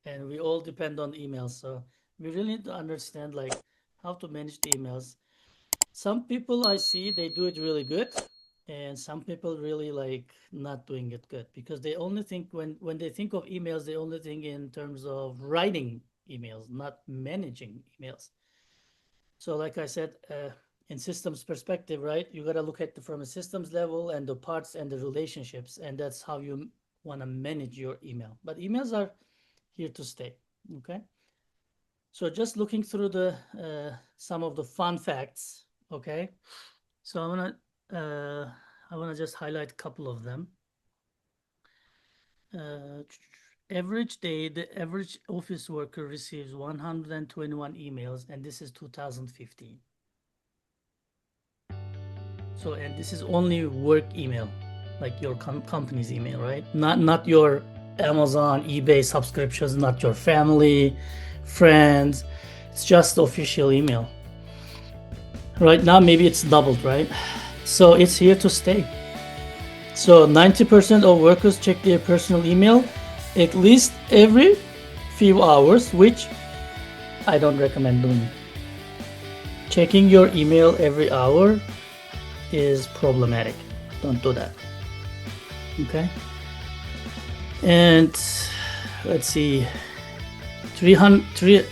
and we all depend on emails. So we really need to understand like how to manage the emails. Some people I see they do it really good, and some people really like not doing it good because they only think when they think of emails, they only think in terms of writing emails, not managing emails. So like I said, in systems perspective, right? You got to look at from a systems level and the parts and the relationships, and that's how you want to manage your email. But emails are here to stay. Okay. So just looking through the some of the fun facts. Okay. So I wanna just highlight a couple of them. Uh, Average day, the average office worker receives 121 emails, and this is 2015. So, and this is only work email, like your company's email, right? Not your Amazon, eBay subscriptions, not your family, friends. It's just official email. Right now, maybe it's doubled, right? So it's here to stay. So 90% of workers check their personal email at least every few hours, which I don't recommend doing. Checking your email every hour is problematic. Don't do that. Okay. And let's see,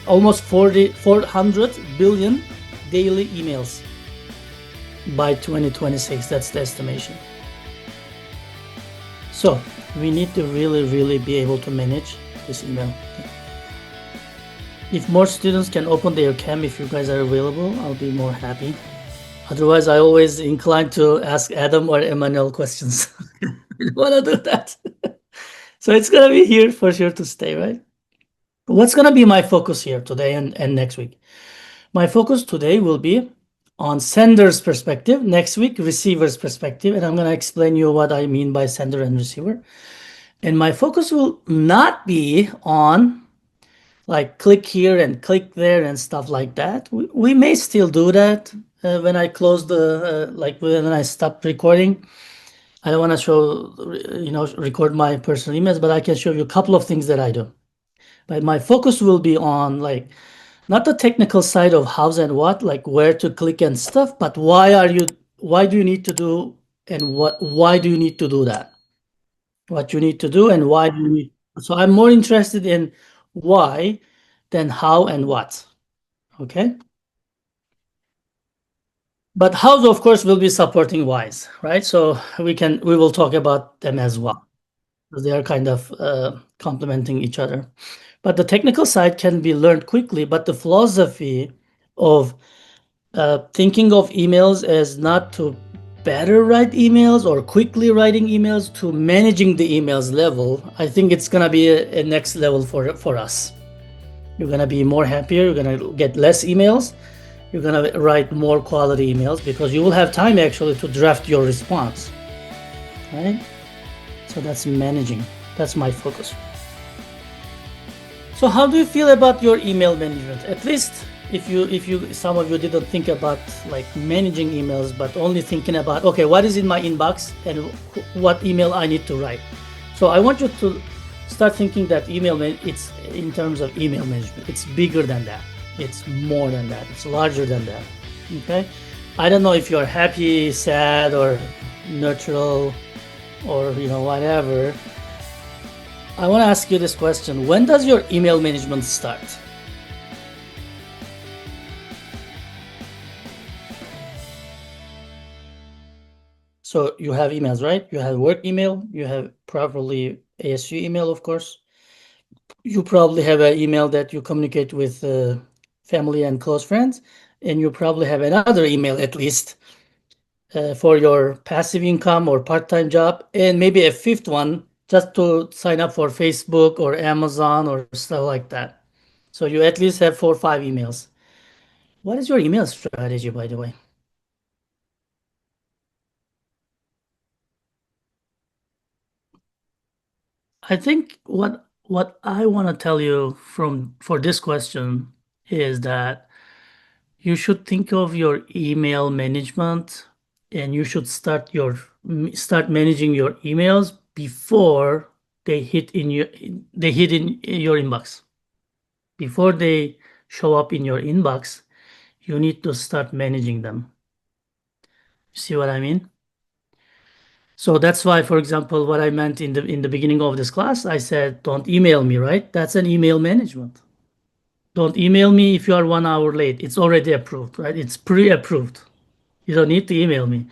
almost 400 billion daily emails by 2026. That's the estimation. So we need to really be able to manage this email. If more students can open their cam, if you guys are available, I'll be more happy. Otherwise, I always inclined to ask Adam or Emmanuel questions. I don't want to do that. So it's going to be here for sure to stay, right? What's going to be my focus here today and next week? My focus today will be on sender's perspective, next week receiver's perspective, and I'm going to explain you what I mean by sender and receiver. And my focus will not be on like click here and click there and stuff like that. We may still do that when I close the like when I stop recording. I don't want to show record my personal emails, but I can show you a couple of things that I do. But my focus will be on like not the technical side of how's and what, like where to click and stuff, but why do you need to do and why do you need to do that? What you need to do and why do you need. So I'm more interested in why than how and what. Okay. But hows, of course, will be supporting whys, right? So we will talk about them as well. They are kind of complementing each other. But the technical side can be learned quickly, but the philosophy of thinking of emails as not to better write emails or quickly writing emails to managing the emails level, I think it's gonna be a next level for us. You're gonna be more happier. You're gonna get less emails. You're gonna write more quality emails because you will have time actually to draft your response, right? So that's managing. That's my focus. So how do you feel about your email management? At least if you some of you didn't think about like managing emails, but only thinking about okay, what is in my inbox and what email I need to write. So I want you to start thinking that it's in terms of email management. It's bigger than that. It's more than that. It's larger than that. Okay. I don't know if you're happy, sad, or neutral, or whatever. I want to ask you this question. When does your email management start? So you have emails, right? You have work email. You have probably ASU email, of course. You probably have an email that you communicate with family and close friends. And you probably have another email at least for your passive income or part-time job. And maybe a fifth one just to sign up for Facebook or Amazon or stuff like that. So you at least have 4 or 5 emails. What is your email strategy, by the way? I think what I want to tell you for this question is that you should think of your email management and you should start managing your emails before they hit in your inbox. before they show up in your inbox, you need to start managing them. You see what I mean? So that's why, for example, what I meant in the beginning of this class, I said, don't email me, right? That's an email management. Don't email me if you are 1 hour late. It's already approved, right? It's pre-approved. You don't need to email me.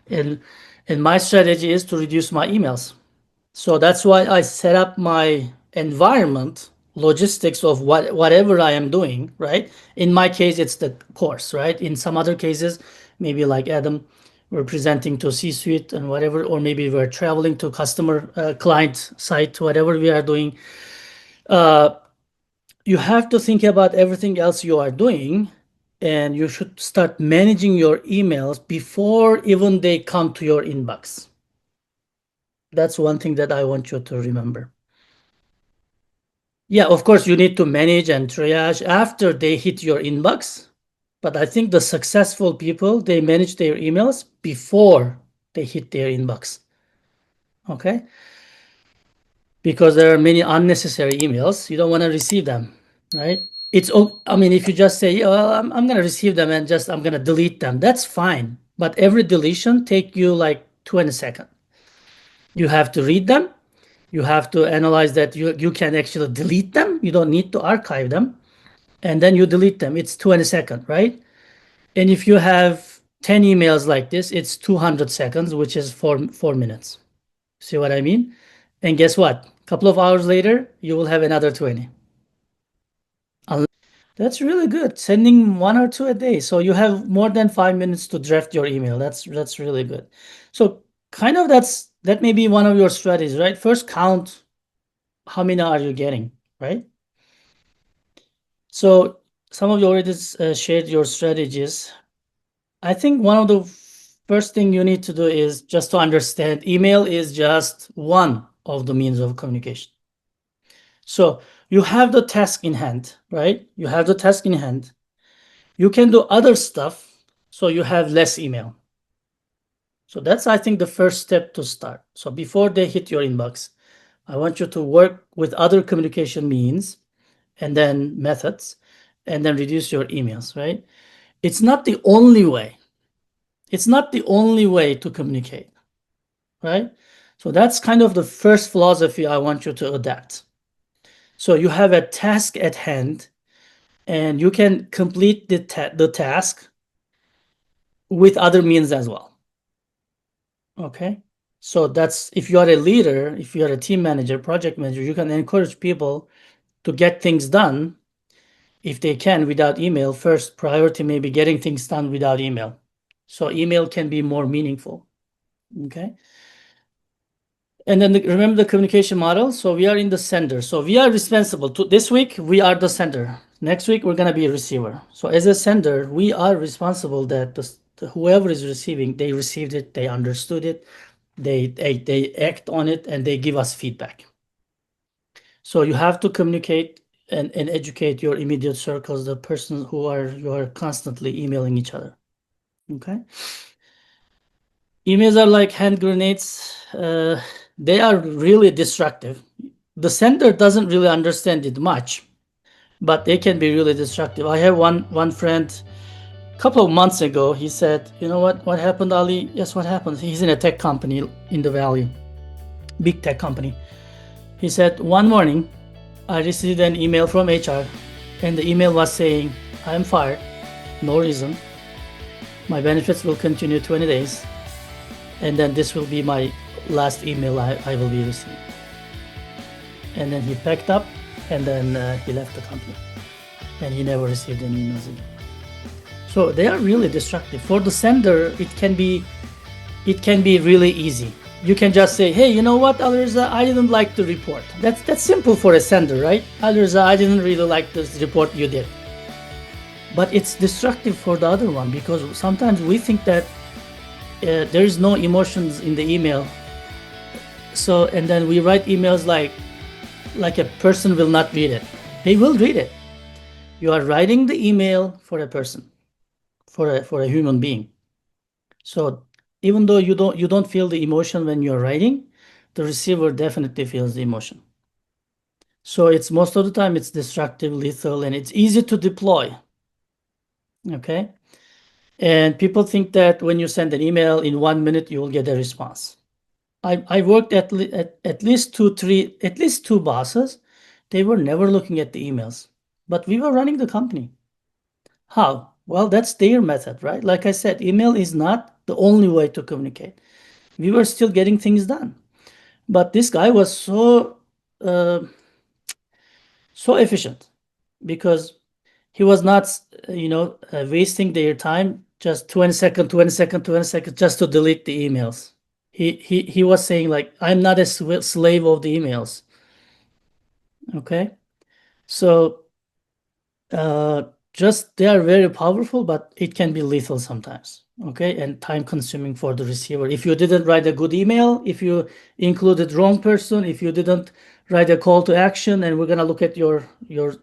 And and my strategy is to reduce my emails. So that's why I set up my environment, logistics of whatever I am doing, right? In my case, it's the course, right? In some other cases, maybe like Adam, we're presenting to C-suite and whatever, or maybe we're traveling to customer client site, whatever we are doing. You have to think about everything else you are doing, and you should start managing your emails before even they come to your inbox. That's one thing that I want you to remember. Yeah, of course, you need to manage and triage after they hit your inbox. But I think the successful people, they manage their emails before they hit their inbox. Okay? Because there are many unnecessary emails. You don't want to receive them, right? I mean, if you just say, "Yeah, well, I'm going to receive them and just I'm going to delete them," that's fine. But every deletion take you like 20 seconds. You have to read them. You have to analyze that you can actually delete them. You don't need to archive them. And then you delete them. It's 20 seconds, right? And if you have 10 emails like this, it's 200 seconds, which is 4 minutes. See what I mean? And guess what? A couple of hours later, you will have another 20. That's really good. Sending one or two a day. So you have more than 5 minutes to draft your email. That's really good. So kind of that may be one of your strategies, right? First count how many are you getting, right? So some of you already shared your strategies. I think one of the first thing you need to do is just to understand email is just one of the means of communication. So you have the task in hand, right? You have the task in hand. You can do other stuff, so you have less email. So that's, I think, the first step to start. So before they hit your inbox, I want you to work with other communication means and then methods, and then reduce your emails, right? It's not the only way. It's not the only way to communicate, right? So that's kind of the first philosophy I want you to adapt. So you have a task at hand, and you can complete the task with other means as well. Okay. So that's if you are a leader, if you are a team manager, project manager, you can encourage people to get things done if they can without email. First priority may be getting things done without email. So email can be more meaningful. Okay. And then remember the communication model. So we are in the sender. So we are responsible to this week. We are the sender. Next week we're gonna be a receiver. So as a sender, we are responsible that whoever is receiving, they received it, they understood it, they act on it, and they give us feedback. So you have to communicate and educate your immediate circles, the person who you are constantly emailing each other. Okay. Emails are like hand grenades. They are really destructive. The sender doesn't really understand it much, but they can be really destructive. I have one friend a couple of months ago. He said, "You know what happened, Ali?" Yes, what happened? He's in a tech company in the Valley, big tech company. He said, "One morning, I received an email from HR, and the email was saying, I'm fired, no reason. My benefits will continue 20 days, and then this will be my last email I will be receiving." And then he packed up, and then he left the company, and he never received any emails again. So they are really destructive. For the sender, it can be really easy. You can just say, "Hey, you know what, Alirza, I didn't like the report." That's simple for a sender, right? "Alirza, I didn't really like this report you did." But it's destructive for the other one, because sometimes we think that there is no emotions in the email. So, and then we write emails like a person will not read it. They will read it. You are writing the email for a person, for a human being. So even though you don't feel the emotion when you're writing, the receiver definitely feels the emotion. So it's most of the time it's destructive, lethal, and it's easy to deploy. Okay. And people think that when you send an email in 1 minute, you will get a response. I worked at least at least two bosses. They were never looking at the emails, but we were running the company. How? Well, that's their method, right? Like I said, email is not the only way to communicate. We were still getting things done, but this guy was uh, so efficient because he was not, wasting their time just 20 second, 20 second, 20 second just to delete the emails. He was saying like, I'm not a slave of the emails. Okay. So uh, just they are very powerful, but it can be lethal sometimes. Okay, and time consuming for the receiver. If you didn't write a good email, if you included wrong person, if you didn't write a call to action, and we're gonna look at your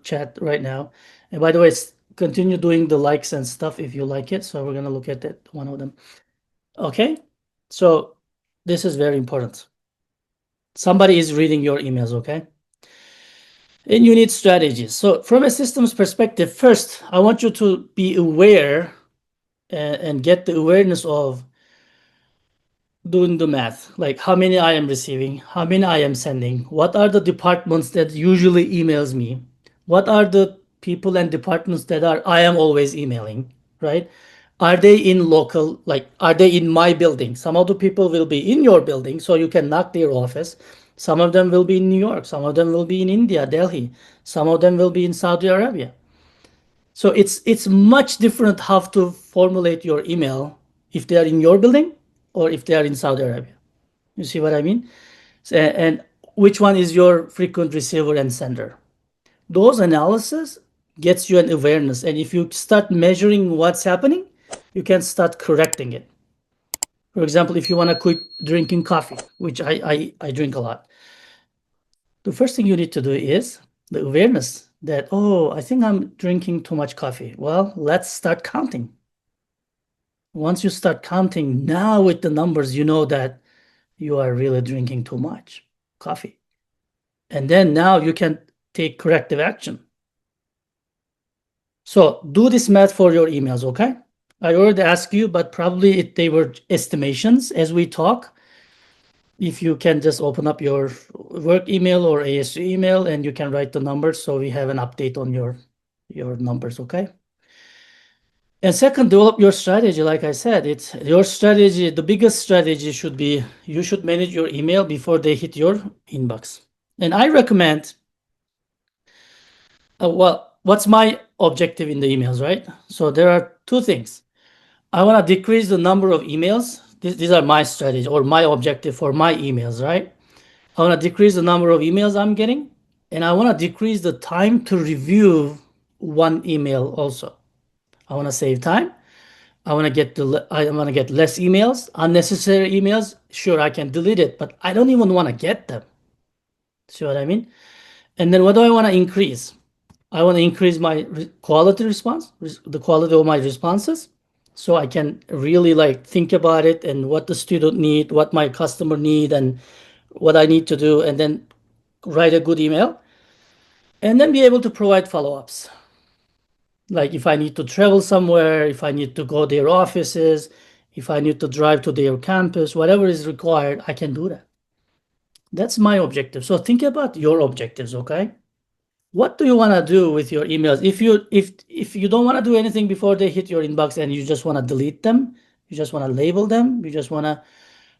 chat right now. And by the way, continue doing the likes and stuff if you like it. So we're gonna look at that one of them. Okay, so this is very important. Somebody is reading your emails. Okay. And you need strategies. So, from a systems perspective, first, I want you to be aware and get the awareness of doing the math, like how many I am receiving, how many I am sending, what are the departments that usually emails me, what are the people and departments that I am always emailing, right? Are they in local, like are they in my building? Some of the people will be in your building, so you can knock their office. Some of them will be in New York, some of them will be in India, Delhi, some of them will be in Saudi Arabia. So it's much different how to formulate your email if they are in your building or if they are in Saudi Arabia. You see what I mean? And which one is your frequent receiver and sender? Those analysis gets you an awareness, and if you start measuring what's happening, you can start correcting it. For example, if you want to quit drinking coffee, which I drink a lot, the first thing you need to do is the awareness that, oh, I think I'm drinking too much coffee. Well, let's start counting. Once you start counting, now with the numbers, you know that you are really drinking too much coffee. And then now you can take corrective action. So do this math for your emails, okay? I already asked you, but probably they were estimations as we talk. If you can just open up your work email or ASU email and you can write the numbers so we have an update on your numbers, okay? And second, develop your strategy. Like I said, it's your strategy. The biggest strategy should be you should manage your email before they hit your inbox. And I recommend, well, what's my objective in the emails, right? So there are two things. I want to decrease the number of emails. These are my strategy or my objective for my emails, right? I want to decrease the number of emails I'm getting, and I want to decrease the time to review one email also. I want to save time. I want to get less emails, unnecessary emails. Sure, I can delete it, but I don't even want to get them. See what I mean? And then what do I want to increase? I want to increase my quality response, the quality of my responses, so I can really like think about it and what the student need, what my customer need, and what I need to do, and then write a good email, and then be able to provide follow-ups. Like if I need to travel somewhere, if I need to go their offices, if I need to drive to their campus, whatever is required, I can do that. That's my objective. So think about your objectives, okay? What do you want to do with your emails? If you don't want to do anything before they hit your inbox and you just want to delete them, you just want to label them, you just want to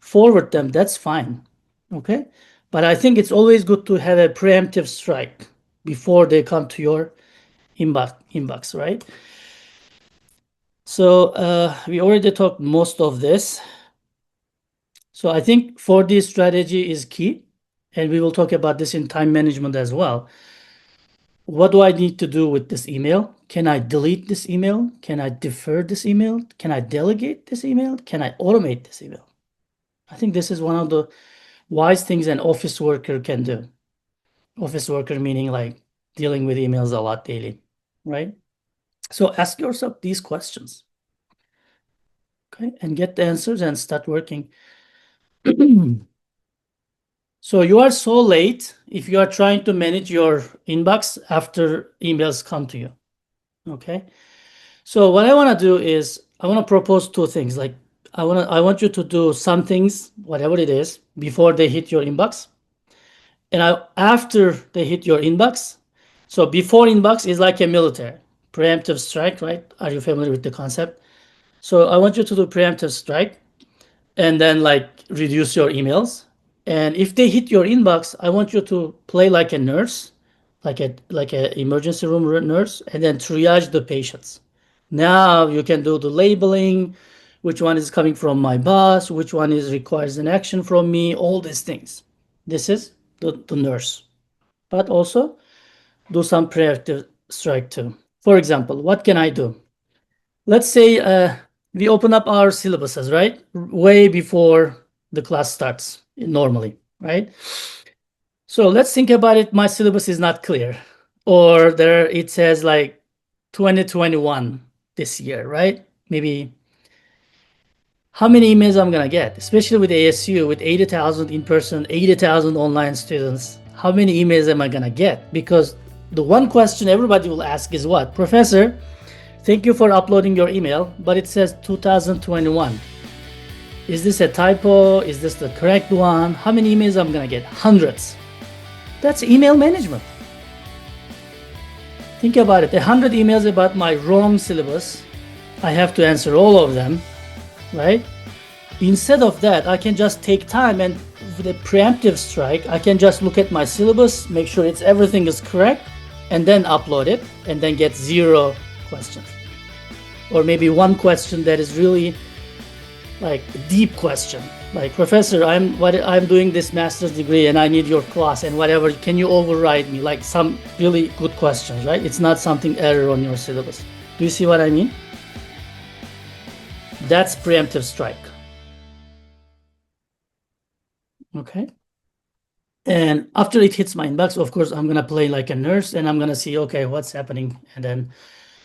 forward them, that's fine. Okay? But I think it's always good to have a preemptive strike before they come to your inbox, right? So we already talked most of this. So I think 4D strategy is key, and we will talk about this in time management as well. What do I need to do with this email? Can I delete this email? Can I defer this email? Can I delegate this email? Can I automate this email? I think this is one of the wise things an office worker can do. Office worker meaning like dealing with emails a lot daily, right? So ask yourself these questions, okay, and get the answers and start working. So you are so late if you are trying to manage your inbox after emails come to you. Okay. So what I want to do is I want to propose two things. Like I want you to do some things, whatever it is, before they hit your inbox. And after they hit your inbox. So before inbox is like a military preemptive strike, right? Are you familiar with the concept? So I want you to do preemptive strike and then like reduce your emails. And if they hit your inbox, I want you to play like a nurse, like a emergency room nurse, and then triage the patients. Now you can do the labeling, which one is coming from my boss, which one is requires an action from me, all these things. This is the nurse. But also do some preemptive strike too. For example, what can I do? Let's say we open up our syllabuses, right? Way before the class starts normally, right? So let's think about it. My syllabus is not clear, or there it says like 2021 this year, right? Maybe how many emails I'm gonna get, especially with ASU, with 80,000 in person, 80,000 online students. How many emails am I gonna get? Because the one question everybody will ask is what? Professor, thank you for uploading your email, but it says 2021. Is this a typo? Is this the correct one? How many emails I'm gonna get? Hundreds. That's email management. Think about it. 100 emails about my wrong syllabus. I have to answer all of them, right? Instead of that, I can just take time and with a preemptive strike, I can just look at my syllabus, make sure everything is correct, and then upload it, and then get 0 questions. Or maybe one question that is really like a deep question. Like, Professor, I'm doing this master's degree and I need your class and whatever. Can you override me? Like some really good questions, right? It's not something error on your syllabus. Do you see what I mean? That's preemptive strike. Okay. And after it hits my inbox, of course, I'm going to play like a nurse and I'm going to see, okay, what's happening. And then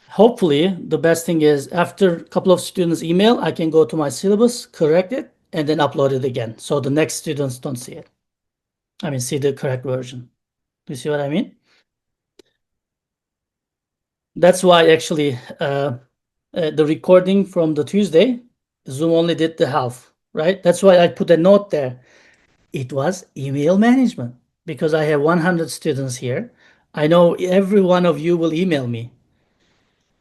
hopefully the best thing is after a couple of students email, I can go to my syllabus, correct it, and then upload it again. So the next students don't see it. I mean, see the correct version. Do you see what I mean? That's why actually the recording from the Tuesday, Zoom only did the half, right? That's why I put a note there. It was email management because I have 100 students here. I know every one of you will email me.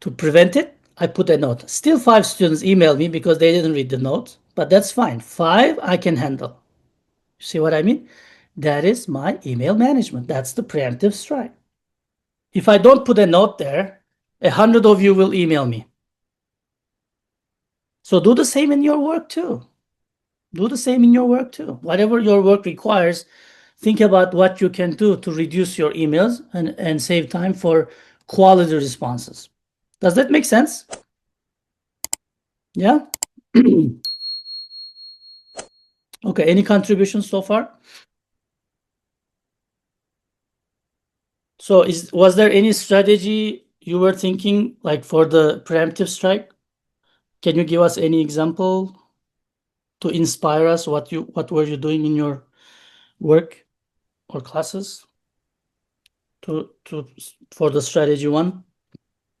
To prevent it, I put a note. Still 5 students email me because they didn't read the note, but that's fine. 5 I can handle. See what I mean? That is my email management. That's the preemptive strike. If I don't put a note there, 100 of you will email me. So do the same in your work too. Do the same in your work too. Whatever your work requires, think about what you can do to reduce your emails and save time for quality responses. Does that make sense? Yeah? Okay, any contributions so far? So was there any strategy you were thinking like for the preemptive strike? Can you give us any example to inspire us? What were you doing in your work or classes for the strategy one?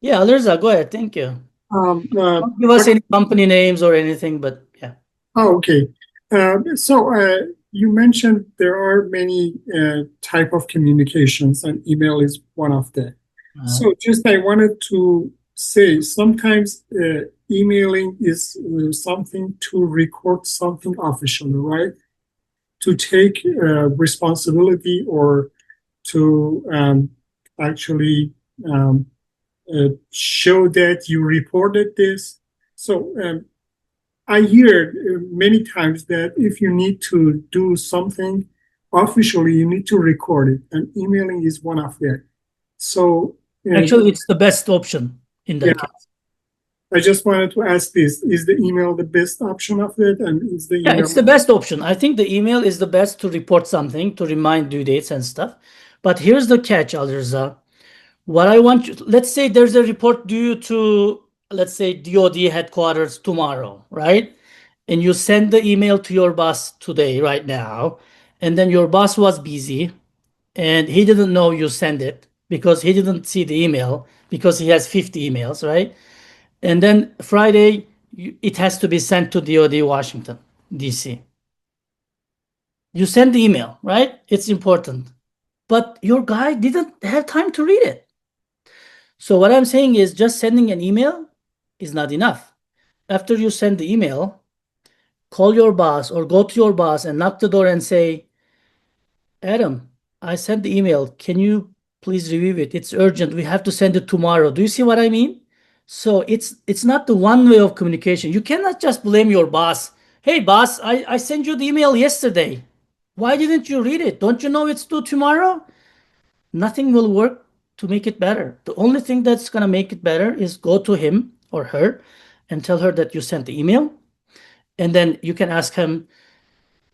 Yeah, Alirza, go ahead. Thank you. Don't give us any company names or anything, but yeah. Oh, okay. You mentioned there are many type of communications, and email is one of them. So just I wanted to say sometimes emailing is something to record something official, right? To take responsibility or to actually show that you reported this. So I hear many times that if you need to do something officially, you need to record it, and emailing is one of them. So actually, it's the best option in that case. I just wanted to ask this: is the email the best option of it, and is the email? Yeah, it's the best option. I think the email is the best to report something, to remind due dates and stuff. But here's the catch, Alirza. What I want you, let's say there's a report due to, let's say, DoD headquarters tomorrow, right? And you send the email to your boss today, right now, and then your boss was busy and he didn't know you sent it because he didn't see the email because he has 50 emails, right? And then Friday, it has to be sent to DOD Washington, DC. You send the email, right? It's important. But your guy didn't have time to read it. So what I'm saying is just sending an email is not enough. After you send the email, call your boss or go to your boss and knock the door and say, Adam, I sent the email. Can you please review it? It's urgent. We have to send it tomorrow. Do you see what I mean? So it's not the one way of communication. You cannot just blame your boss. Hey boss, I sent you the email yesterday. Why didn't you read it? Don't you know it's due tomorrow? Nothing will work to make it better. The only thing that's going to make it better is go to him or her and tell her that you sent the email. And then you can ask him,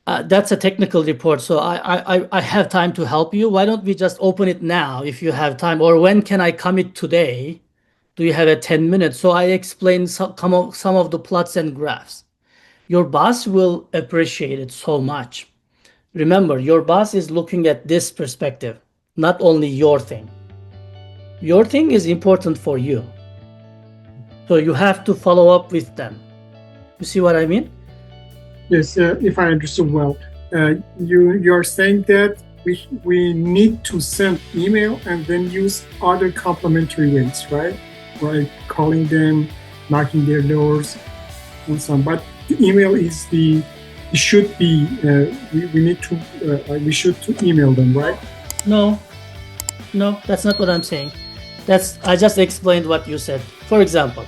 that's a technical report, so I have time to help you. Why don't we just open it now if you have time? Or when can I commit today? Do you have a 10 minutes? So I explain some of the plots and graphs. Your boss will appreciate it so much. Remember, your boss is looking at this perspective, not only your thing. Your thing is important for you. So you have to follow up with them. You see what I mean? Yes, if I understood well, you're saying that we need to send email and then use other complementary ways, right? Like calling them, knocking their doors, and so on. But the email is it should be we need to we should to email them, right? No, that's not what I'm saying. I just explained what you said. For example,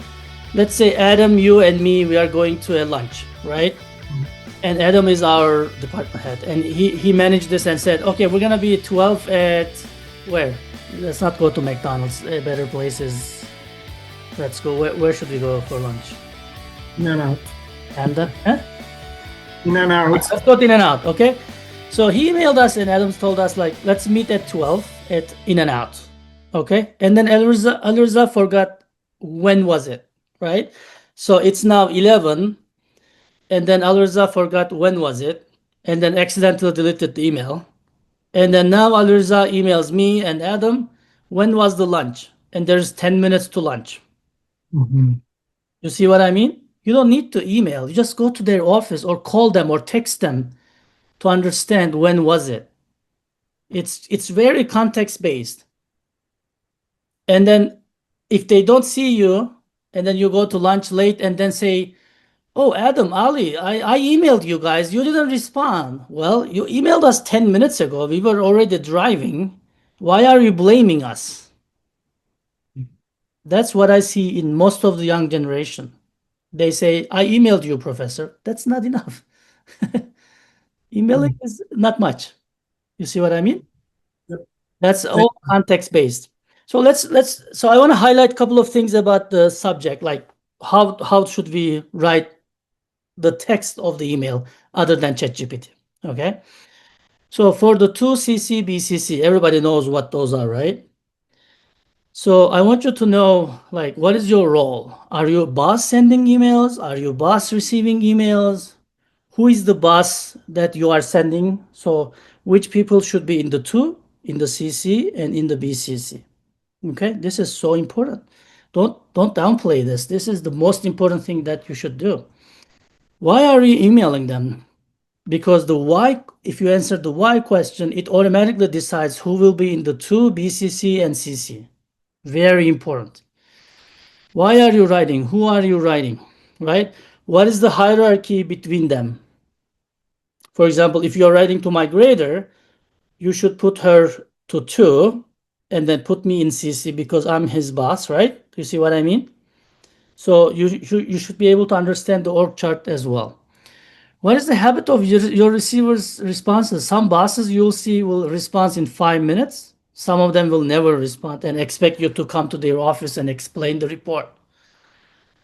let's say Adam, you and me, we are going to a lunch, right? And Adam is our department head, and he managed this and said, okay, we're gonna be at 12 at where? Let's not go to McDonald's. A better place is. Let's go. Where should we go for lunch? In-N-Out. Panda? Huh? In-N-Out. Let's go to In-N-Out, okay? So he emailed us, and Adams told us, like, let's meet at 12 at In-N-Out, okay? And then Alirza forgot when was it, right? So it's now 11, and then Alirza forgot when was it, and then accidentally deleted the email. And then now Alirza emails me and Adam, when was the lunch? And there's 10 minutes to lunch. Mm-hmm. You see what I mean? You don't need to email. You just go to their office or call them or text them to understand when was it. It's very context based. And then if they don't see you and then you go to lunch late and then say, oh, Adam, Ali, I emailed you guys. You didn't respond. Well, you emailed us 10 minutes ago. We were already driving. Why are you blaming us? That's what I see in most of the young generation. They say, I emailed you, professor. That's not enough. Emailing is not much. You see what I mean? Yep. That's all context based. So so I want to highlight a couple of things about the subject, like how should we write the text of the email other than ChatGPT. Okay. So for the 2CC, BCC, everybody knows what those are, right? So I want you to know, like, what is your role? Are you boss sending emails? Are you boss receiving emails? Who is the boss that you are sending? So which people should be in the 2, in the CC, and in the BCC? Okay, this is so important. Don't downplay this. This is the most important thing that you should do. Why are you emailing them? Because the why, if you answer the why question, it automatically decides who will be in the 2, BCC, and CC. Very important. Why are you writing? Who are you writing? Right? What is the hierarchy between them? For example, if you're writing to my grader, you should put her to 2 and then put me in CC because I'm his boss, right? You see what I mean? So you should be able to understand the org chart as well. What is the habit of your receiver's responses? Some bosses you'll see will respond in 5 minutes. Some of them will never respond and expect you to come to their office and explain the report.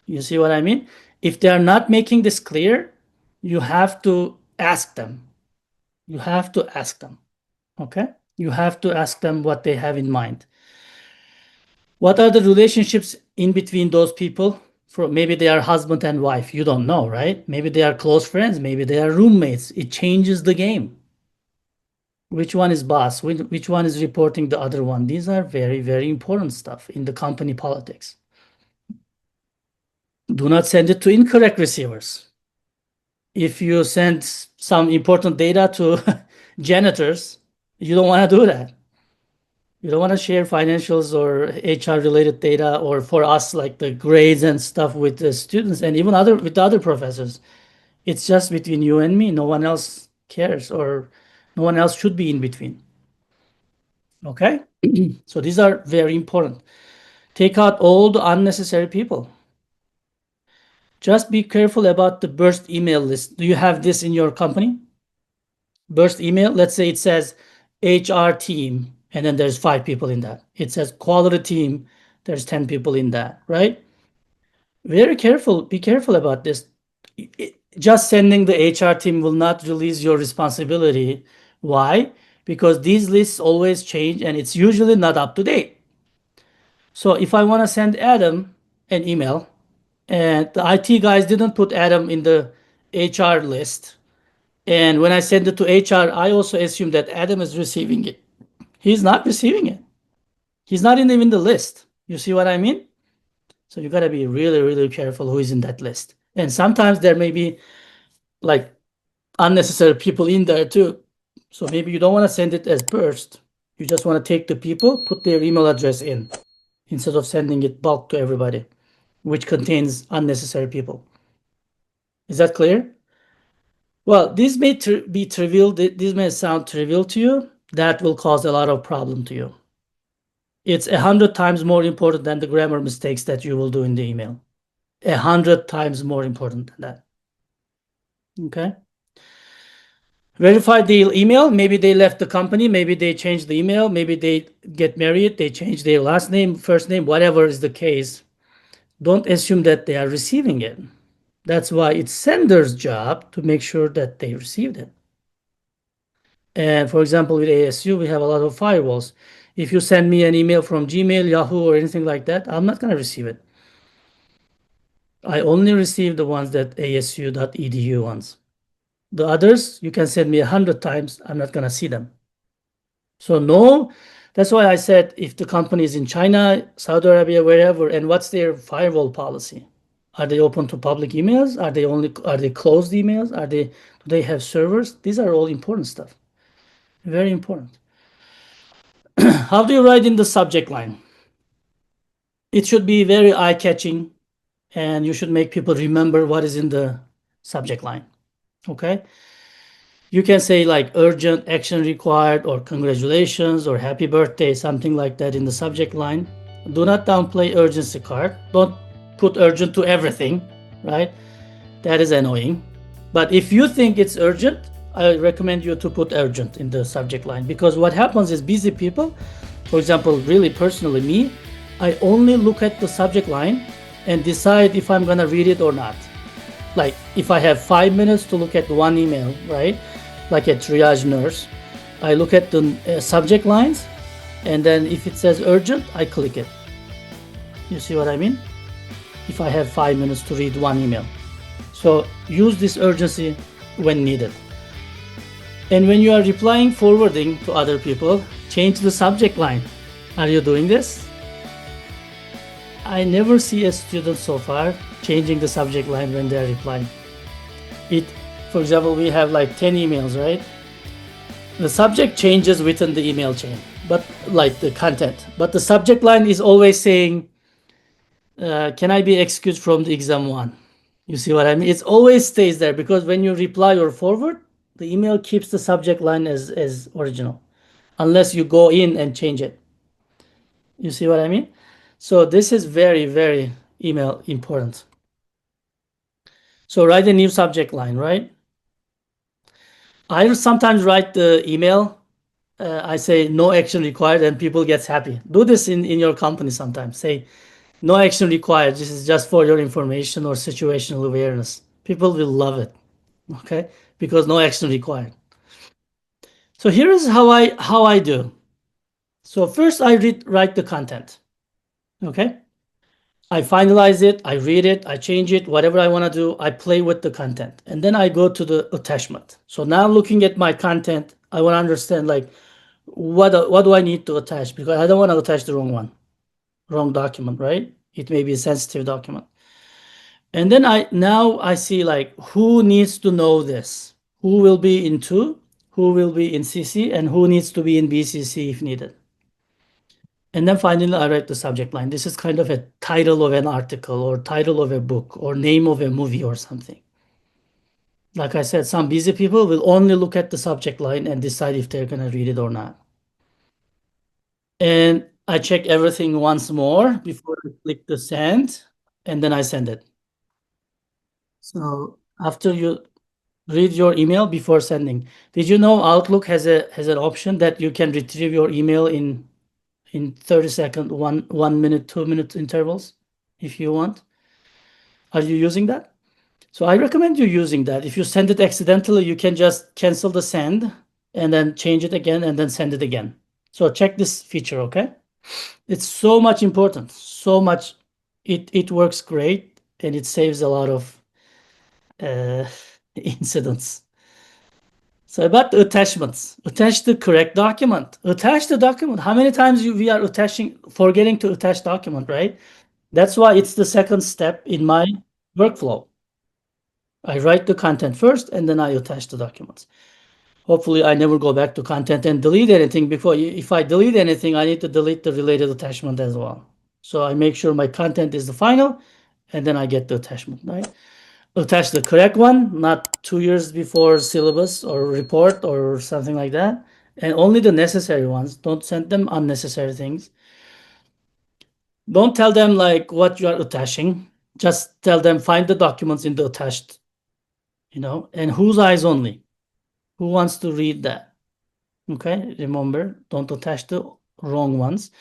You see what I mean? If they are not making this clear, you have to ask them. You have to ask them. Okay? You have to ask them what they have in mind. What are the relationships in between those people? Maybe they are husband and wife. You don't know, right? Maybe they are close friends. Maybe they are roommates. It changes the game. Which one is boss? Which one is reporting the other one? These are very, very important stuff in the company politics. Do not send it to incorrect receivers. If you send some important data to janitors, you don't want to do that. You don't want to share financials or HR related data, or for us, like the grades and stuff with the students and even with the other professors. It's just between you and me. No one else cares, or no one else should be in between. Okay? So these are very important. Take out all the unnecessary people. Just be careful about the burst email list. Do you have this in your company? Burst email, let's say it says HR team, and then there's 5 people in that. It says quality team, there's 10 people in that, right? Very careful, be careful about this. Just sending the HR team will not release your responsibility. Why? Because these lists always change and it's usually not up to date. So if I want to send Adam an email and the IT guys didn't put Adam in the HR list, and when I send it to HR, I also assume that Adam is receiving it. He's not receiving it. He's not even the list. You see what I mean? So you got to be really, really careful who is in that list. And sometimes there may be like unnecessary people in there too. So maybe you don't want to send it as burst. You just want to take the people, put their email address in instead of sending it bulk to everybody, which contains unnecessary people. Is that clear? Well, this may be trivial. This may sound trivial to you. That will cause a lot of problem to you. It's 100 times more important than the grammar mistakes that you will do in the email. 100 times more important than that. Okay. Verify the email. Maybe they left the company. Maybe they changed the email. Maybe they get married. They change their last name, first name, whatever is the case. Don't assume that they are receiving it. That's why it's sender's job to make sure that they received it. And for example, with ASU, we have a lot of firewalls. If you send me an email from Gmail, Yahoo, or anything like that, I'm not going to receive it. I only receive the ones that asu.edu wants. The others, you can send me 100 times, I'm not going to see them. So no, that's why I said if the company is in China, Saudi Arabia, wherever, and what's their firewall policy? Are they open to public emails? Are they closed emails? Do they have servers? These are all important stuff. Very important. How do you write in the subject line? It should be very eye-catching, and you should make people remember what is in the subject line. Okay? You can say like urgent action required, or congratulations, or happy birthday, something like that in the subject line. Do not downplay urgency card. Don't put urgent to everything, right? That is annoying. But if you think it's urgent, I recommend you to put urgent in the subject line, because what happens is busy people, for example, really personally me, I only look at the subject line and decide if I'm gonna read it or not. Like if I have 5 minutes to look at one email, right? Like a triage nurse, I look at the subject lines, and then if it says urgent, I click it. You see what I mean? If I have 5 minutes to read one email. So use this urgency when needed. And when you are replying, forwarding to other people, change the subject line. Are you doing this? I never see a student so far changing the subject line when they are replying. For example, we have like 10 emails, right? The subject changes within the email chain, but like the content. But the subject line is always saying, can I be excused from the exam 1? You see what I mean? It always stays there, because when you reply or forward, the email keeps the subject line as original, unless you go in and change it. You see what I mean? So this is very, very email important. So write a new subject line, right? I sometimes write the email. I say no action required, and people get happy. Do this in your company sometimes. Say no action required. This is just for your information or situational awareness. People will love it. Okay, because no action required. So here is how I do. So first I write the content. Okay, I finalize it, I read it, I change it, whatever I want to do, I play with the content. And then I go to the attachment. So now looking at my content, I want to understand like what do I need to attach? Because I don't want to attach the wrong one, wrong document, right? It may be a sensitive document. And then I see like who needs to know this, who will be in 2, who will be in CC, and who needs to be in BCC if needed. And then finally, I write the subject line. This is kind of a title of an article or title of a book or name of a movie or something. Like I said, some busy people will only look at the subject line and decide if they're going to read it or not. And I check everything once more before I click the send, and then I send it. So after you read your email before sending, did you know Outlook has an option that you can retrieve your email in 30-second, 1 minute, 2 minute intervals if you want? Are you using that? So I recommend you using that. If you send it accidentally, you can just cancel the send and then change it again and then send it again. So check this feature, okay? It's so much important, so much. It works great and it saves a lot of incidents. So about the attachments, attach the correct document. Attach the document. How many times we are forgetting to attach document, right? That's why it's the second step in my workflow. I write the content first and then I attach the documents. Hopefully I never go back to content and delete anything before. If I delete anything, I need to delete the related attachment as well. So I make sure my content is the final and then I get the attachment, right? Attach the correct one, not 2 years before syllabus or report or something like that. And only the necessary ones. Don't send them unnecessary things. Don't tell them like what you are attaching. Just tell them find the documents in the attached, and whose eyes only. Who wants to read that? Okay, remember, don't attach the wrong ones.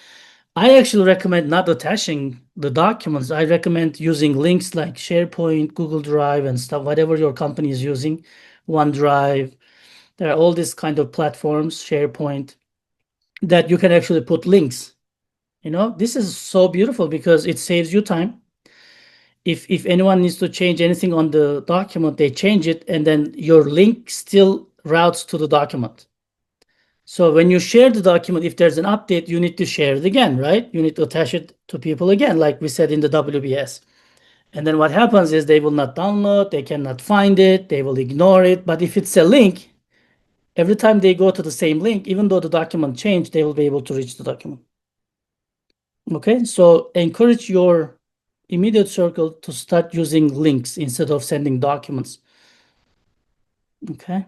I actually recommend not attaching the documents. I recommend using links like SharePoint, Google Drive, and stuff, whatever your company is using, OneDrive. There are all these kind of platforms, SharePoint, that you can actually put links. This is so beautiful because it saves you time. If anyone needs to change anything on the document, they change it, and then your link still routes to the document. So when you share the document, if there's an update, you need to share it again, right? You need to attach it to people again, like we said in the WBS. And then what happens is they will not download, they cannot find it, they will ignore it. But if it's a link, every time they go to the same link, even though the document changed, they will be able to reach the document. Okay, so encourage your immediate circle to start using links instead of sending documents. Okay.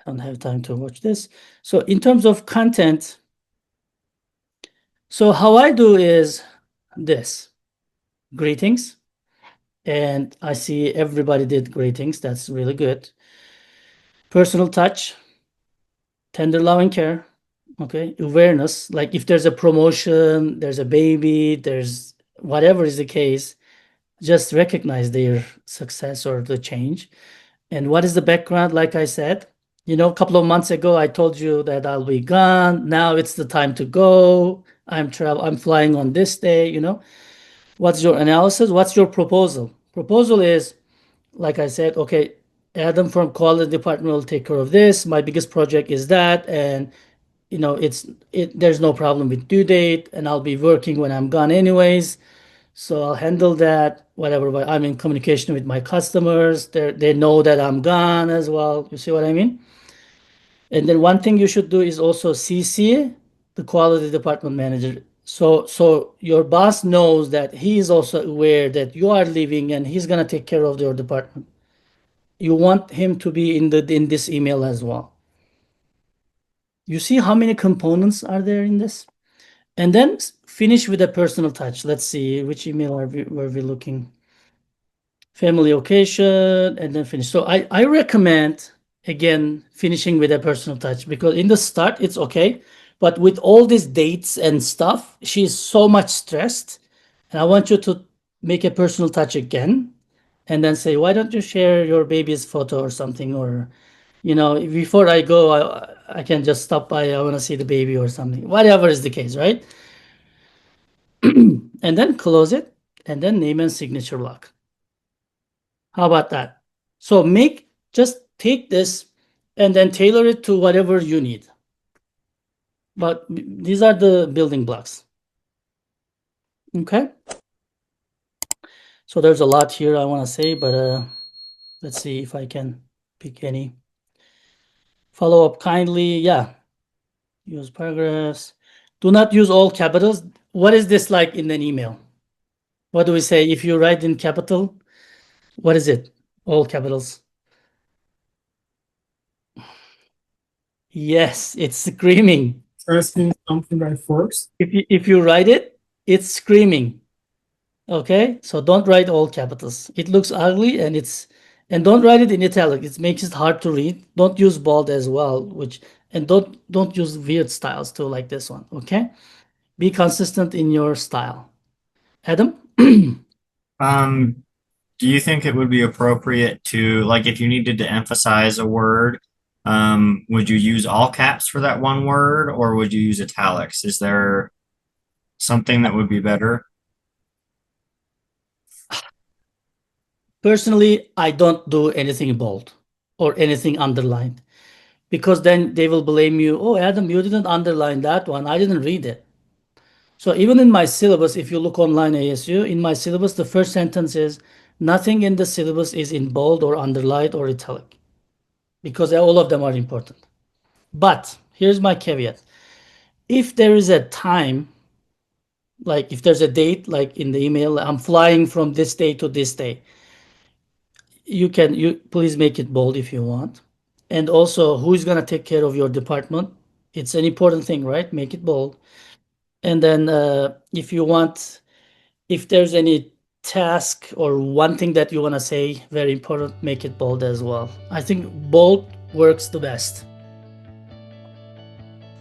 I don't have time to watch this. So in terms of content, so how I do is this: greetings. And I see everybody did greetings. That's really good. Personal touch, tender love and care. Okay. Awareness. Like if there's a promotion, there's a baby, there's whatever is the case, just recognize their success or the change. And what is the background? Like I said, a couple of months ago, I told you that I'll be gone. Now it's the time to go. I'm flying on this day, What's your analysis? What's your proposal? Proposal is, like I said, okay, Adam from quality department will take care of this. My biggest project is that, and there's no problem with due date, and I'll be working when I'm gone anyways. So I'll handle that, whatever. But I'm in communication with my customers. They know that I'm gone as well. You see what I mean? And then one thing you should do is also CC the quality department manager. So your boss knows that he is also aware that you are leaving and he's gonna take care of your department. You want him to be in this email as well. You see how many components are there in this? And then finish with a personal touch. Let's see, which email were we looking? Family occasion, and then finish. So I recommend, again, finishing with a personal touch, because in the start it's okay, but with all these dates and stuff, she's so much stressed. And I want you to make a personal touch again and then say, why don't you share your baby's photo or something, or before I go, I can just stop by. I want to see the baby or something, whatever is the case, right? And then close it, and then name and signature block. How about that? So just take this and then tailor it to whatever you need. But these are the building blocks. Okay. So there's a lot here I want to say, but let's see if I can pick any. Follow up kindly. Yeah. Use paragraphs. Do not use all capitals. What is this like in an email? What do we say if you write in capital? What is it? All capitals. Yes, it's screaming. Asking something by force. If you write it, it's screaming. Okay, so don't write all capitals. It looks ugly, and don't write it in italic. It makes it hard to read. Don't use bold as well, and don't use weird styles too, like this one. Okay, be consistent in your style. Adam. Do you think it would be appropriate to, like, if you needed to emphasize a word, would you use all caps for that one word, or would you use italics? Is there something that would be better? Personally, I don't do anything bold or anything underlined, because then they will blame you. Oh, Adam, you didn't underline that one. I didn't read it. So even in my syllabus, if you look online ASU, in my syllabus, the first sentence is nothing in the syllabus is in bold or underlined or italic, because all of them are important. But here's my caveat. If there is a time, like if there's a date, like in the email, I'm flying from this day to this day, you please make it bold if you want. And also, who's going to take care of your department? It's an important thing, right? Make it bold. And then if there's any task or one thing that you want to say, very important, make it bold as well. I think bold works the best.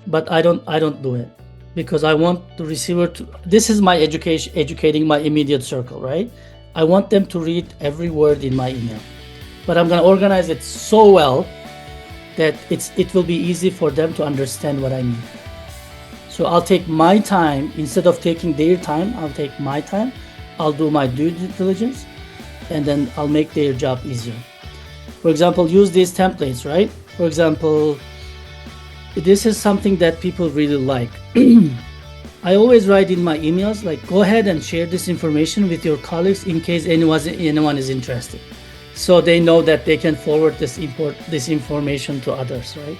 But I don't do it, because I want the receiver to, this is my educating my immediate circle, right? I want them to read every word in my email, but I'm going to organize it so well that it will be easy for them to understand what I mean. So I'll take my time instead of taking their time. I'll take my time. I'll do my due diligence, and then I'll make their job easier. For example, use these templates, right? For example, this is something that people really like. I always write in my emails, like, go ahead and share this information with your colleagues in case anyone is interested. So they know that they can forward this information to others, right?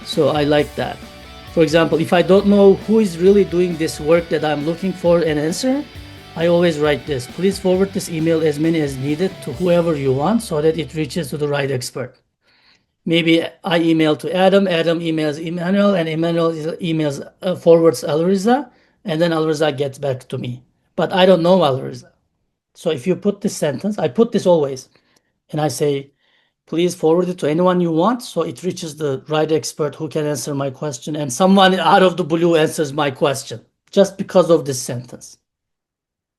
So I like that. For example, if I don't know who is really doing this work that I'm looking for an answer, I always write this. Please forward this email as many as needed to whoever you want so that it reaches to the right expert. Maybe I email to Adam, Adam emails Emmanuel, and Emmanuel emails forwards Alriza, and then Alriza gets back to me. But I don't know Alriza. So if you put this sentence, I put this always, and I say, please forward it to anyone you want so it reaches the right expert who can answer my question, and someone out of the blue answers my question just because of this sentence.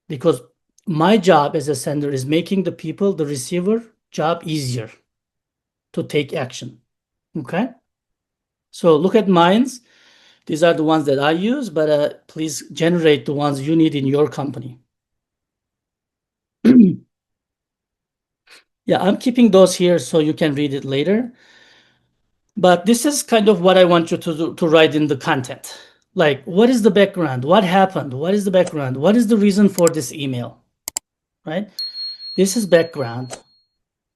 Because my job as a sender is making the people, the receiver job easier to take action. Okay. So look at mines. These are the ones that I use, but please generate the ones you need in your company. Yeah, I'm keeping those here so you can read it later. But this is kind of what I want you to write in the content. Like, what is the background? What happened? What is the background? What is the reason for this email? Right? This is background.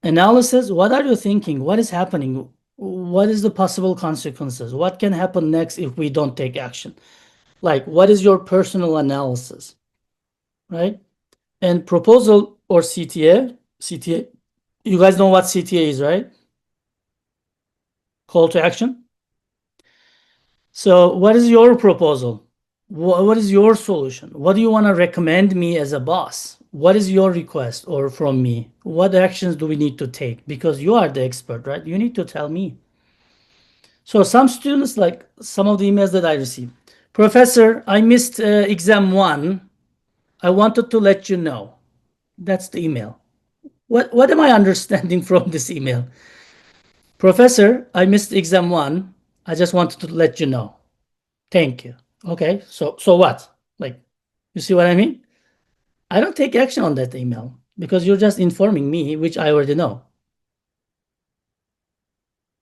Analysis, what are you thinking? What is happening? What is the possible consequences? What can happen next if we don't take action? Like, what is your personal analysis? Right? And proposal or CTA, you guys know what CTA is, right? Call to action. So what is your proposal? What is your solution? What do you want to recommend me as a boss? What is your request or from me? What actions do we need to take? Because you are the expert, right? You need to tell me. So some students, like some of the emails that I received, Professor, I missed exam 1. I wanted to let you know. That's the email. What am I understanding from this email? Professor, I missed exam 1. I just wanted to let you know. Thank you. Okay, so what? Like, you see what I mean? I don't take action on that email because you're just informing me, which I already know.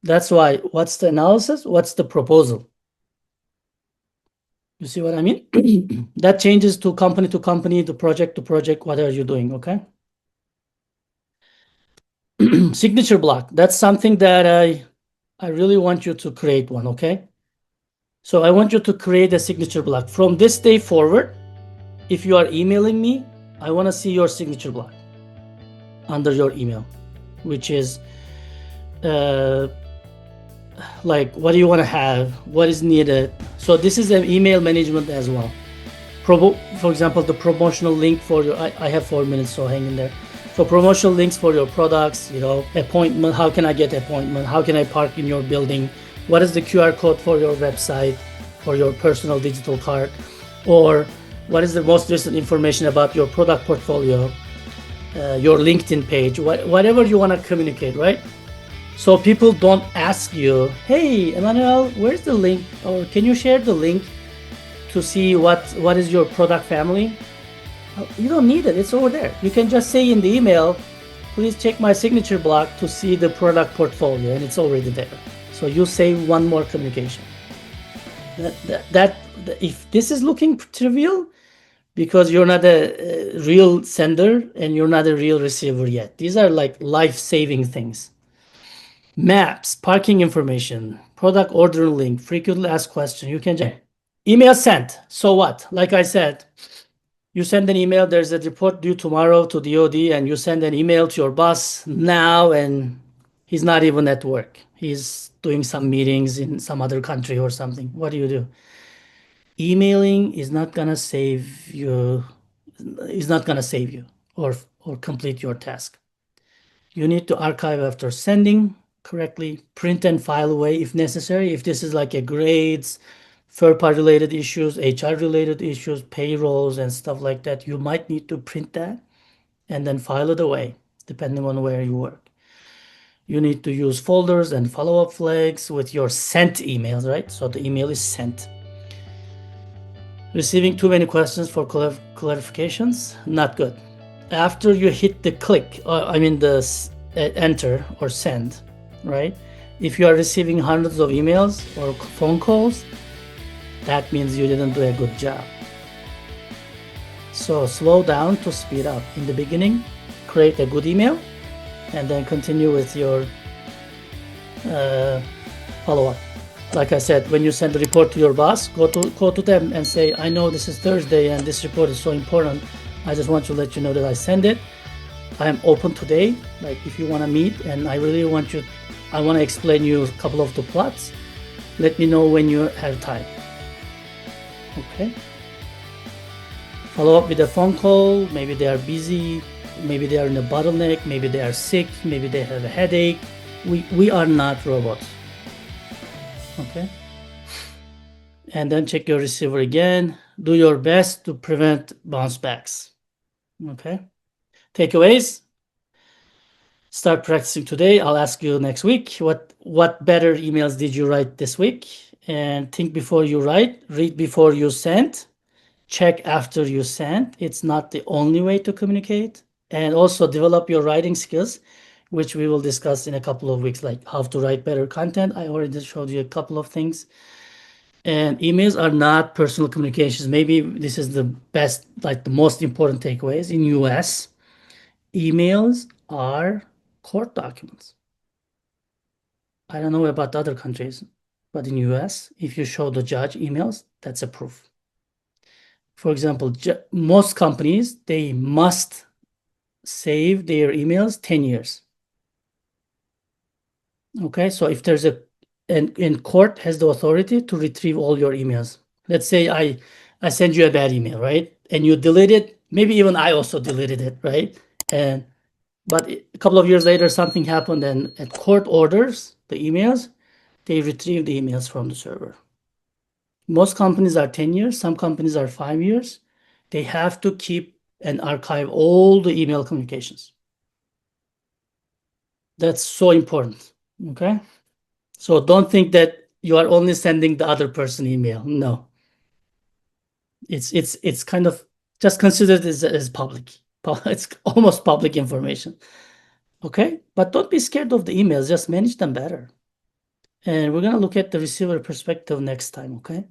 That's why, what's the analysis? What's the proposal? You see what I mean? That changes to company, to project, what are you doing, okay? Signature block, that's something that I really want you to create one, okay? So I want you to create a signature block. From this day forward, if you are emailing me, I want to see your signature block under your email, which is like, what do you want to have? What is needed? So this is an email management as well. For example, the promotional link for your, I have 4 minutes, so hang in there. So promotional links for your products, you know, appointment, how can I get appointment? How can I park in your building? What is the QR code for your website, for your personal digital card? Or what is the most recent information about your product portfolio, your LinkedIn page, whatever you want to communicate, right? So people don't ask you, hey, Emmanuel, where's the link? Or can you share the link to see what is your product family? You don't need it, it's over there. You can just say in the email, please check my signature block to see the product portfolio, and it's already there. So you save one more communication. If this is looking trivial, because you're not a real sender and you're not a real receiver yet. These are like life-saving things. Maps, parking information, product order link, frequently asked question. You can just email sent. So what? Like I said, you send an email, there's a report due tomorrow to DoD, and you send an email to your boss now, and he's not even at work. He's doing some meetings in some other country or something. What do? Emailing is not gonna save you, or complete your task. You need to archive after sending correctly, print and file away if necessary. If this is like a grades, third-party related issues, HR related issues, payrolls and stuff like that, you might need to print that and then file it away, depending on where you work. You need to use folders and follow-up flags with your sent emails, right? So the email is sent. Receiving too many questions for clarifications, not good. After you hit the click, the enter or send, right? If you are receiving hundreds of emails or phone calls, that means you didn't do a good job. So slow down to speed up. In the beginning, create a good email and then continue with your follow-up. Like I said, when you send the report to your boss, go to them and say, I know this is Thursday and this report is so important. I just want to let you know that I send it. I am open today. Like if you want to meet and I want to explain you a couple of the plots, let me know when you have time. Okay. Follow up with a phone call. Maybe they are busy. Maybe they are in a bottleneck. Maybe they are sick. Maybe they have a headache. We are not robots. Okay. And then check your receiver again. Do your best to prevent bounce backs. Okay. Takeaways. Start practicing today. I'll ask you next week. What better emails did you write this week? And think before you write. Read before you send. Check after you send. It's not the only way to communicate. And also develop your writing skills, which we will discuss in a couple of weeks, like how to write better content. I already showed you a couple of things. And emails are not personal communications. Maybe this is the best, like the most important takeaways. In US, emails are court documents. I don't know about other countries, but in US, if you show the judge emails, that's a proof. For example, most companies, they must save their emails 10 years. Okay, so if there's and court has the authority to retrieve all your emails. Let's say I send you a bad email, right? And you delete it. Maybe even I also deleted it, right? But a couple of years later, something happened and court orders the emails, they retrieve the emails from the server. Most companies are 10 years. Some companies are 5 years. They have to keep and archive all the email communications. That's so important. Okay. So don't think that you are only sending the other person email. No. It's kind of just considered as public. It's almost public information. Okay. But don't be scared of the emails. Just manage them better. And we're going to look at the receiver perspective next time. Okay.